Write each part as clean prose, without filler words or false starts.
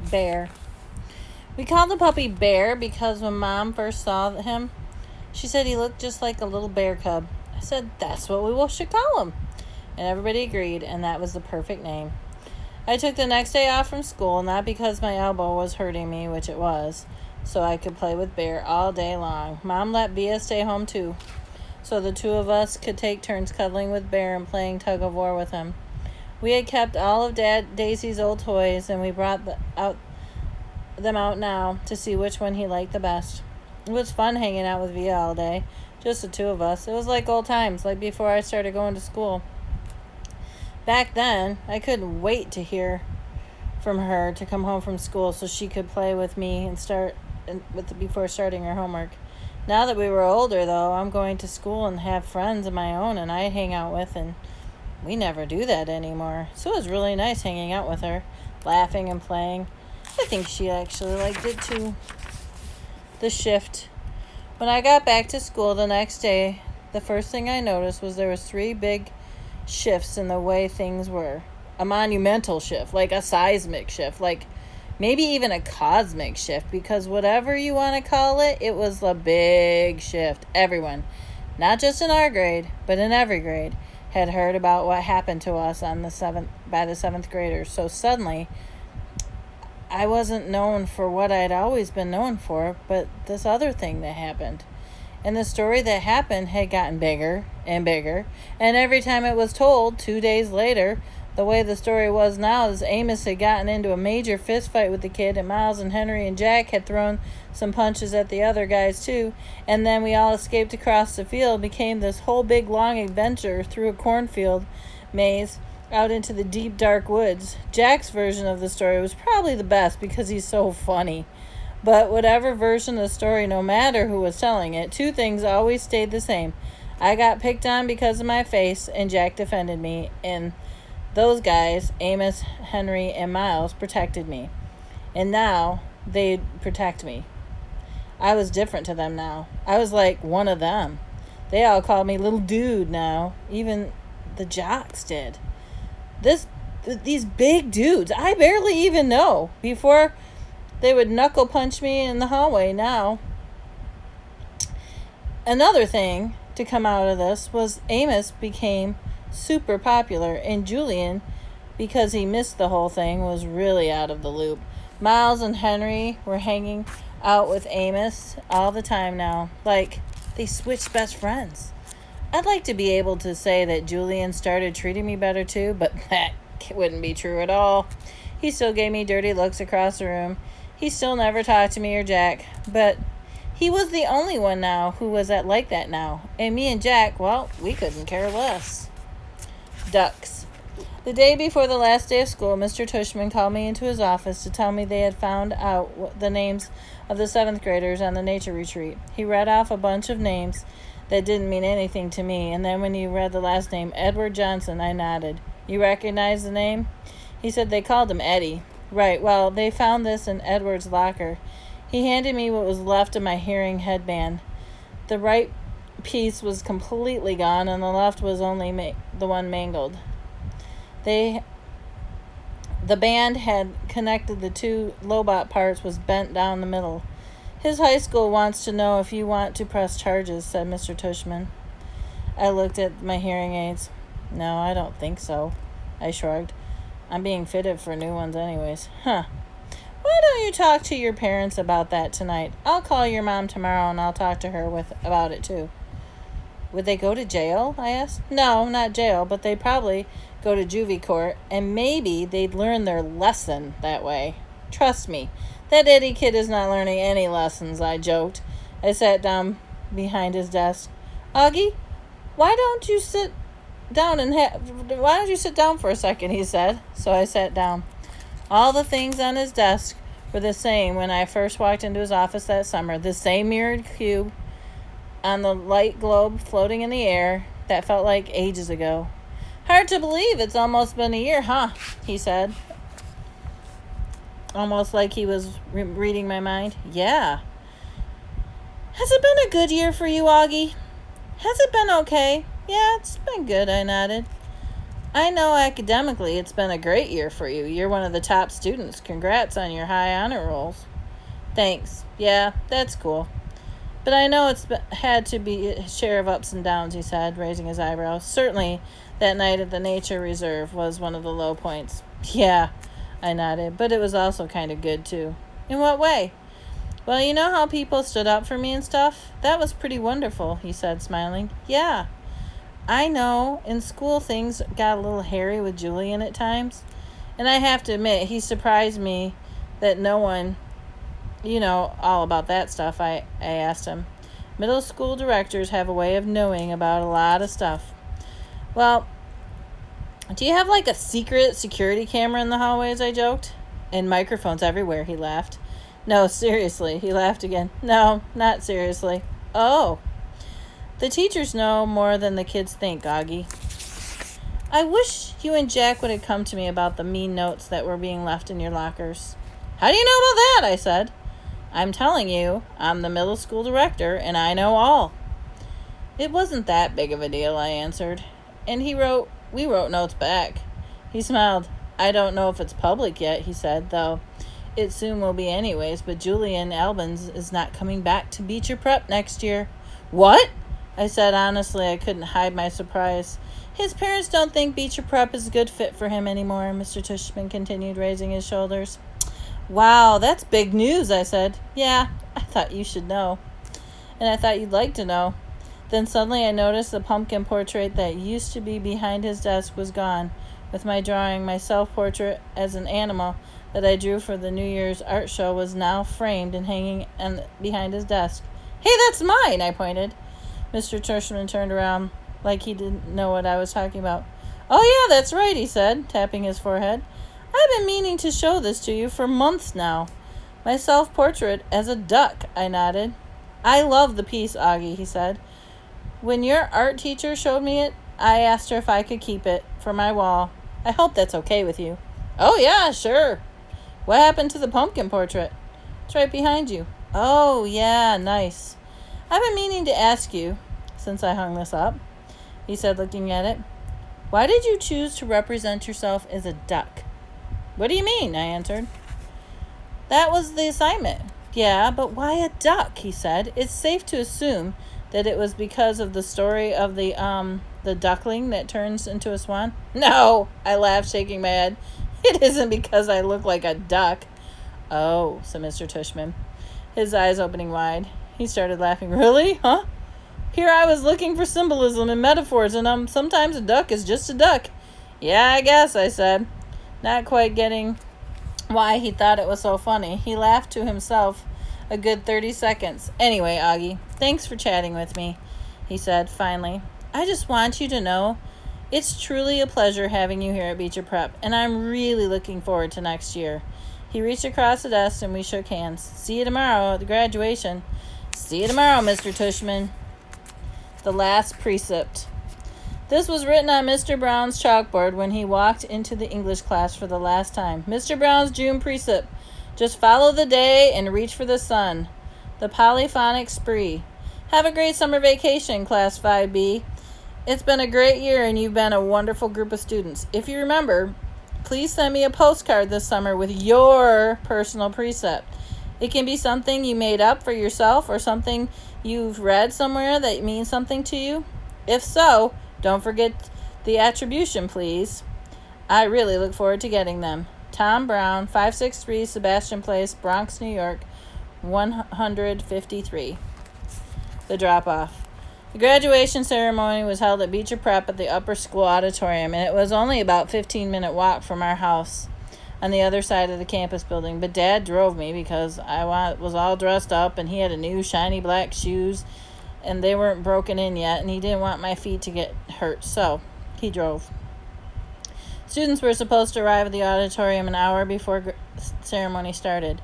Bear. We called the puppy Bear because when Mom first saw him, she said he looked just like a little bear cub. I said, that's what we should call him. And everybody agreed, and that was the perfect name. I took the next day off from school, not because my elbow was hurting me, which it was, so I could play with Bear all day long. Mom let Bea stay home too, so the two of us could take turns cuddling with Bear and playing tug of war with him. We had kept all of Daisy's old toys, and we brought them out now to see which one he liked the best. It was fun hanging out with Via all day, just the two of us. It was like old times, like before I started going to school. Back then, I couldn't wait to hear from her to come home from school so she could play with me before starting her homework. Now that we were older, though, I'm going to school and have friends of my own and I hang out with, and we never do that anymore. So it was really nice hanging out with her, laughing and playing. I think she actually liked it too. The shift. When I got back to school the next day, the first thing I noticed was there was 3 big shifts in the way things were. A monumental shift, like a seismic shift, like maybe even a cosmic shift, because whatever you want to call it, it was a big shift. Everyone, not just in our grade, but in every grade, had heard about what happened to us by the 7th graders. So suddenly, I wasn't known for what I'd always been known for, but this other thing that happened. And the story that happened had gotten bigger and bigger. And every time it was told, 2 days later, the way the story was now is Amos had gotten into a major fist fight with the kid, and Miles and Henry and Jack had thrown some punches at the other guys too. And then we all escaped across the field, became this whole big long adventure through a cornfield maze out into the deep dark woods. Jack's version of the story was probably the best because he's so funny. But whatever version of the story, no matter who was telling it, 2 things always stayed the same. I got picked on because of my face, and Jack defended me, and those guys, Amos, Henry, and Miles, protected me. And now they'd protect me. I was different to them now. I was like one of them. They all called me little dude now. Even the jocks did. These big dudes I barely even know. Before, they would knuckle punch me in the hallway. Now, another thing to come out of this was Amos became super popular, and Julian, because he missed the whole thing, was really out of the loop. Miles and Henry were hanging out with Amos all the time now, like they switched best friends. I'd like to be able to say that Julian started treating me better too, but that wouldn't be true at all. He still gave me dirty looks across the room. He still never talked to me or Jack, but he was the only one now who was like that now. And me and Jack, well, we couldn't care less. Ducks. The day before the last day of school, Mr. Tushman called me into his office to tell me they had found out the names of the 7th graders on the nature retreat. He read off a bunch of names that didn't mean anything to me, and then when he read the last name, Edward Johnson, I nodded. You recognize the name? He said they called him Eddie. Right, well, they found this in Edward's locker. He handed me what was left of my hearing headband. The right piece was completely gone, and the left was only the one mangled. The band had connected the 2 Lobot parts was bent down the middle. His high school wants to know if you want to press charges, said Mr. Tushman. I looked at my hearing aids. No, I don't think so. I shrugged. I'm being fitted for new ones anyways. Huh. Why don't you talk to your parents about that tonight? I'll call your mom tomorrow and I'll talk to her about it too. Would they go to jail? I asked. No, not jail, but they'd probably go to juvie court, and maybe they'd learn their lesson that way. Trust me, that Eddie kid is not learning any lessons, I joked. I sat down behind his desk. Augie, why don't you sit down for a second, he said. So I sat down. All the things on his desk were the same when I first walked into his office that summer. The same mirrored cube on the light globe floating in the air that felt like ages ago. Hard to believe it's almost been a year, huh? He said. Almost like he was reading my mind. Yeah. Has it been a good year for you, Augie? Has it been okay? Yeah, it's been good, I nodded. I know academically it's been a great year for you. You're one of the top students. Congrats on your high honor rolls. Thanks. Yeah, that's cool. But I know had to be a share of ups and downs, he said, raising his eyebrows. Certainly, that night at the nature reserve was one of the low points. Yeah, I nodded, but it was also kind of good, too. In what way? Well, you know how people stood up for me and stuff? That was pretty wonderful, he said, smiling. Yeah, I know. In school, things got a little hairy with Julian at times. And I have to admit, he surprised me that no one, all about that stuff. I asked him. Middle school directors have a way of knowing about a lot of stuff. Well, do you have like a secret security camera in the hallways, I joked. And microphones everywhere, he laughed. No, seriously, he laughed again. No, not seriously. Oh. The teachers know more than the kids think, Augie. I wish you and Jack would have come to me about the mean notes that were being left in your lockers. How do you know about that? I said. I'm telling you, I'm the middle school director, and I know all. It wasn't that big of a deal, I answered. And we wrote notes back. He smiled. I don't know if it's public yet, he said, though it soon will be anyways, but Julian Albans is not coming back to Beecher Prep next year. What? I said honestly. I couldn't hide my surprise. His parents don't think Beecher Prep is a good fit for him anymore, Mr. Tushman continued, raising his shoulders. Wow, that's big news, I said. Yeah, I thought you should know. And I thought you'd like to know. Then suddenly I noticed the pumpkin portrait that used to be behind his desk was gone, with my drawing, my self-portrait as an animal that I drew for the New Year's art show was now framed and hanging behind his desk. Hey, that's mine, I pointed. Mr. Tushman turned around like he didn't know what I was talking about. Oh, yeah, that's right, he said, tapping his forehead. I've been meaning to show this to you for months now. My self-portrait as a duck, I nodded. I love the piece, Augie, he said. When your art teacher showed me it, I asked her if I could keep it for my wall. I hope that's okay with you. Oh, yeah, sure. What happened to the pumpkin portrait? It's right behind you. Oh, yeah, nice. I've been meaning to ask you, since I hung this up, he said, looking at it. Why did you choose to represent yourself as a duck? What do you mean? I answered. That was the assignment. Yeah, but why a duck? He said. It's safe to assume that it was because of the story of the duckling that turns into a swan. No, I laughed, shaking my head. It isn't because I look like a duck. Oh, said Mr. Tushman, his eyes opening wide. He started laughing. Really? Huh? Here I was looking for symbolism and metaphors, and sometimes a duck is just a duck. Yeah, I guess, I said, not quite getting why he thought it was so funny. He laughed to himself a good 30 seconds. Anyway, Augie, thanks for chatting with me, he said finally. I just want you to know it's truly a pleasure having you here at Beecher Prep, and I'm really looking forward to next year. He reached across the desk and we shook hands. See you tomorrow at the graduation. See you tomorrow, Mr. Tushman. The last precept. This was written on Mr. Brown's chalkboard when he walked into the English class for the last time. Mr. Brown's June precept. Just follow the day and reach for the sun. The polyphonic spree. Have a great summer vacation, Class 5B. It's been a great year and you've been a wonderful group of students. If you remember, please send me a postcard this summer with your personal precept. It can be something you made up for yourself or something you've read somewhere that means something to you. If so, don't forget the attribution, please. I really look forward to getting them. Tom Brown, 563 Sebastian Place, Bronx, New York, 153. The drop-off. The graduation ceremony was held at Beecher Prep at the Upper School Auditorium, and it was only about a 15-minute walk from our house on the other side of the campus building. But Dad drove me because I was all dressed up, and he had a new shiny black shoes, and they weren't broken in yet, and he didn't want my feet to get hurt, so he drove. Students were supposed to arrive at the auditorium an hour before the ceremony started.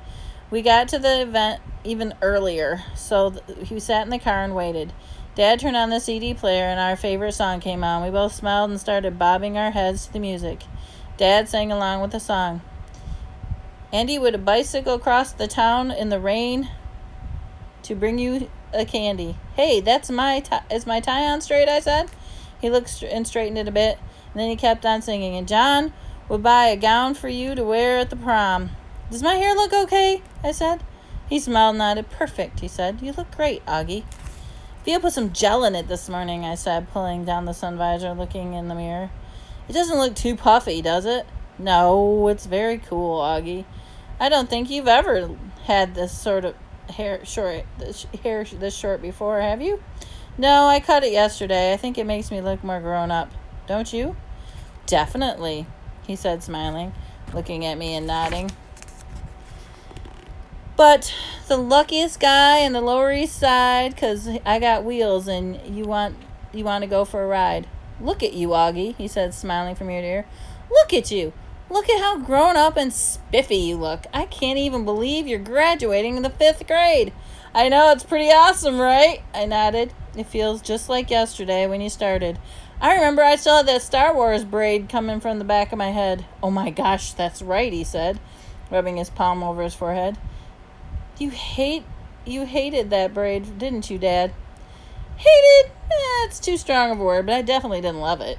We got to the event even earlier, so we sat in the car and waited. Dad turned on the CD player and our favorite song came on. We both smiled and started bobbing our heads to the music. Dad sang along with the song. Andy would bicycle across the town in the rain to bring you a candy. Hey, is my tie on straight, I said. He looked and straightened it a bit. And then he kept on singing, and John would buy a gown for you to wear at the prom. Does my hair look okay? I said. He smiled and nodded. Perfect, he said. You look great, Augie. Via put some gel in it this morning, I said, pulling down the sun visor, looking in the mirror. It doesn't look too puffy, does it? No, it's very cool, Augie. I don't think you've ever had this sort of hair this short before, have you? No, I cut it yesterday. I think it makes me look more grown up. Don't you? Definitely, he said, smiling, looking at me and nodding. But the luckiest guy in the Lower East Side, 'cause I got wheels and you want to go for a ride. Look at you, Augie, he said, smiling from ear to ear. Look at you. Look at how grown up and spiffy you look. I can't even believe you're graduating in the 5th grade. I know, it's pretty awesome, right? I nodded. It feels just like yesterday when you started. I remember I still had that Star Wars braid coming from the back of my head. Oh my gosh, that's right, he said, rubbing his palm over his forehead. You hated that braid, didn't you, Dad? Hated? It's too strong of a word, but I definitely didn't love it.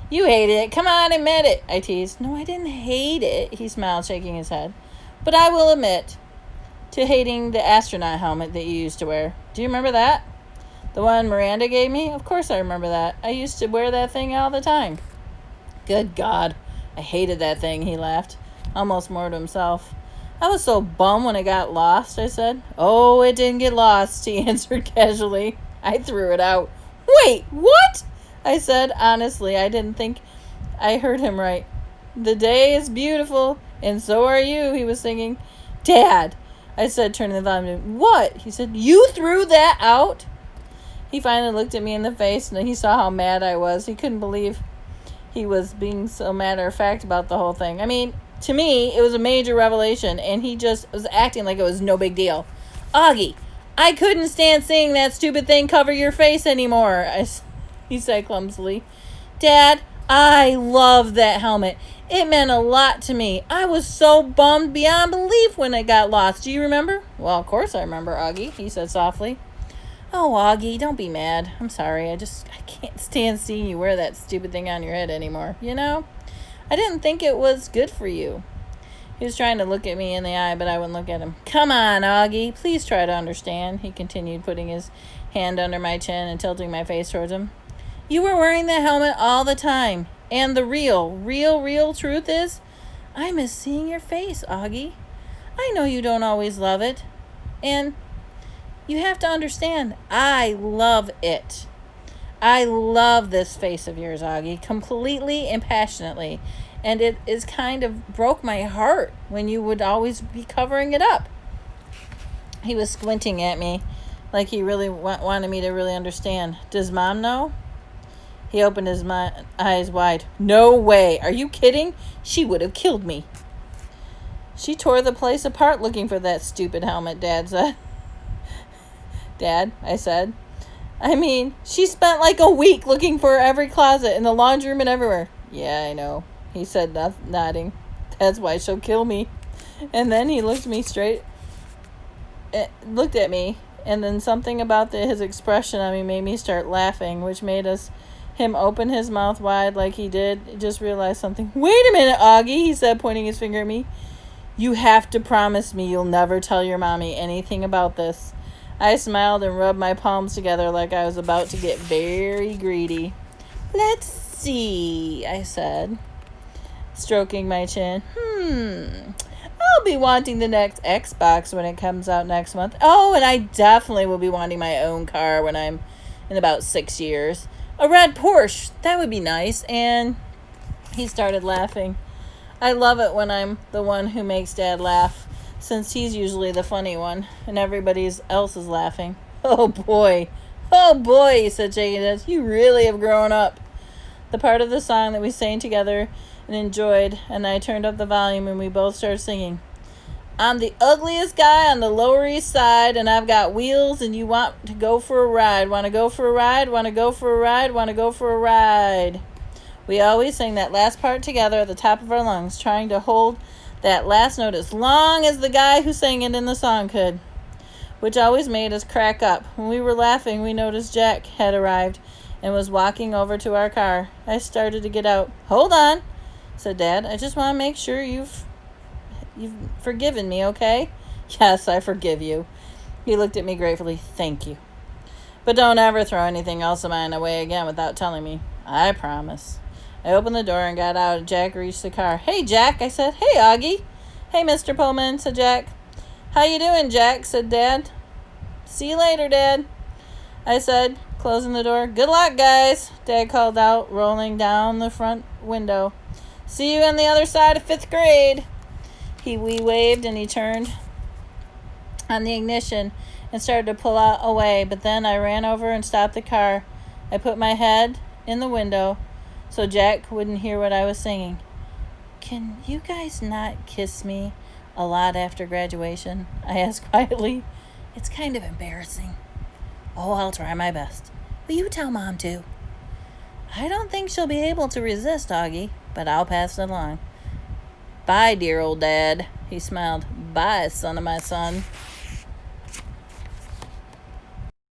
You hated it. Come on, admit it, I teased. No, I didn't hate it, he smiled, shaking his head. But I will admit to hating the astronaut helmet that you used to wear. Do you remember that? The one Miranda gave me? Of course I remember that. I used to wear that thing all the time. Good God. I hated that thing, he laughed, almost more to himself. I was so bummed when it got lost, I said. Oh, it didn't get lost, he answered casually. I threw it out. Wait, what? I said, honestly, I didn't think I heard him right. The day is beautiful, and so are you, he was singing. Dad, I said, turning the volume down. What? He said, you threw that out? He finally looked at me in the face, and he saw how mad I was. He couldn't believe he was being so matter-of-fact about the whole thing. I mean, to me, it was a major revelation, and he just was acting like it was no big deal. Augie, I couldn't stand seeing that stupid thing cover your face anymore, he said clumsily. Dad, I love that helmet. It meant a lot to me. I was so bummed beyond belief when it got lost. Do you remember? Well, of course I remember, Augie, he said softly. Oh, Augie, don't be mad. I'm sorry. I can't stand seeing you wear that stupid thing on your head anymore, you know? I didn't think it was good for you. He was trying to look at me in the eye, but I wouldn't look at him. Come on, Augie. Please try to understand, he continued, putting his hand under my chin and tilting my face towards him. You were wearing that helmet all the time. And the real truth is, I miss seeing your face, Augie. I know you don't always love it. And you have to understand, I love it. I love this face of yours, Augie, completely and passionately. And it is kind of broke my heart when you would always be covering it up. He was squinting at me like he really wanted me to really understand. Does Mom know? He opened his eyes wide. No way. Are you kidding? She would have killed me. She tore the place apart looking for that stupid helmet, Dad said. Dad, I said. I mean, she spent like a week looking for every closet in the laundry room and everywhere. Yeah, I know, he said, nodding. That's why she'll kill me. And then he looked at me, and then something about his expression on me made me start laughing, which made him open his mouth wide like he did. Just realized something. Wait a minute, Augie, he said, pointing his finger at me. You have to promise me you'll never tell your mommy anything about this. I smiled and rubbed my palms together like I was about to get very greedy. Let's see, I said, stroking my chin. I'll be wanting the next Xbox when it comes out next month. Oh, and I definitely will be wanting my own car when I'm in about 6 years. A red Porsche, that would be nice. And he started laughing. I love it when I'm the one who makes Dad laugh, since he's usually the funny one, and everybody else is laughing. Oh boy, he said, shaking his head. You really have grown up. The part of the song that we sang together and enjoyed, and I turned up the volume and we both started singing. I'm the ugliest guy on the Lower East Side, and I've got wheels, and you want to go for a ride. Want to go for a ride? Want to go for a ride? Want to go for a ride? We always sang that last part together at the top of our lungs, trying to hold that last note as long as the guy who sang it in the song could, which always made us crack up. When we were laughing, we noticed Jack had arrived, and was walking over to our car. I started to get out. "Hold on," said Dad. "I just want to make sure you've forgiven me, okay?" "Yes, I forgive you." He looked at me gratefully. "Thank you. But don't ever throw anything else of mine away again without telling me." "I promise." I opened the door and got out. Jack reached the car. "Hey, Jack," I said. "Hey, Augie." "Hey, Mr. Pullman," said Jack. "How you doing, Jack?" said Dad. "See you later, Dad," I said, closing the door. "Good luck, guys," Dad called out, rolling down the front window. "See you on the other side of 5th grade." We waved and he turned on the ignition and started to pull out away, but then I ran over and stopped the car. I put my head in the window so Jack wouldn't hear what I was singing. "Can you guys not kiss me a lot after graduation?" I asked quietly. "It's kind of embarrassing." "Oh, I'll try my best. Will you tell Mom too?" "I don't think she'll be able to resist, Augie, but I'll pass it along." "Bye, dear old Dad," he smiled. "Bye, son of my son."